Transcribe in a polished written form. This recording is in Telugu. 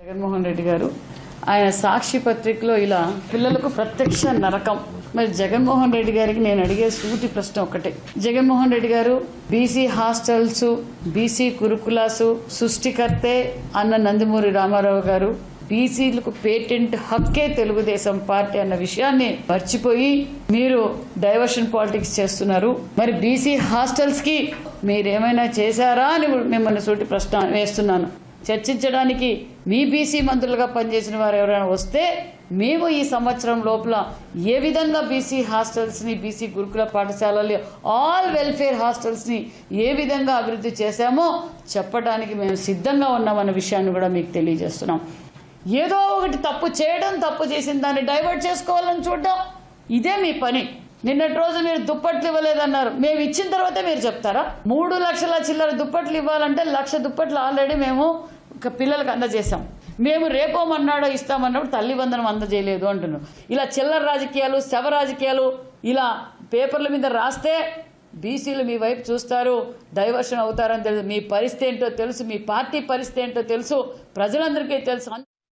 జగన్మోహన్ రెడ్డి గారు ఆయన సాక్షి పత్రికలో ఇలా పిల్లలకు ప్రత్యక్ష నరకం. మరి జగన్మోహన్ రెడ్డి గారికి నేను అడిగే సూటి ప్రశ్న ఒకటే. జగన్మోహన్ రెడ్డి గారు బీసీ హాస్టల్స్, బీసీ కురుకులాసు సృష్టికర్తే అన్న నందమూరి రామారావు గారు బీసీలకు పేటెంట్ హక్కే తెలుగుదేశం పార్టీ అన్న విషయాన్ని మర్చిపోయి మీరు డైవర్షన్ పాలిటిక్స్ చేస్తున్నారు. మరి బీసీ హాస్టల్స్ కి మీరేమైనా చేశారా అని మిమ్మల్ని సూటి ప్రశ్న వేస్తున్నాను. చర్చించడానికి మీ బీసీ మంత్రులుగా పనిచేసిన వారు ఎవరైనా వస్తే మేము ఈ సంవత్సరం లోపల ఏ విధంగా బీసీ హాస్టల్స్ని, బీసీ గురుకుల పాఠశాలలు, ఆల్ వెల్ఫేర్ హాస్టల్స్ని ఏ విధంగా అభివృద్ధి చేశామో చెప్పడానికి మేము సిద్ధంగా ఉన్నామన్న విషయాన్ని కూడా మీకు తెలియజేస్తున్నాం. ఏదో ఒకటి తప్పు చేయడం, తప్పు చేసిన దాన్ని డైవర్ట్ చేసుకోవాలని చూడడం, ఇదే మీ పని. నిన్నటి రోజు మీరు దుప్పట్లు ఇవ్వలేదన్నారు. మేము ఇచ్చిన తర్వాతే మీరు చెప్తారా? 3 లక్షల చిల్లర దుప్పట్లు ఇవ్వాలంటే 1,00,000 దుప్పట్లు ఆల్రెడీ మేము పిల్లలకు అందజేశాం. మేము రేపోమన్నాడో ఇస్తామన్నప్పుడు తల్లి వందనం అందజేయలేదు అంటున్నాం. ఇలా చిల్లర రాజకీయాలు, శవ రాజకీయాలు ఇలా పేపర్ల మీద రాస్తే బీసీలు మీ వైపు చూస్తారు, డైవర్షన్ అవుతారని తెలుసు. మీ పరిస్థితి ఏంటో తెలుసు, మీ పార్టీ పరిస్థితి ఏంటో తెలుసు, ప్రజలందరికీ తెలుసు.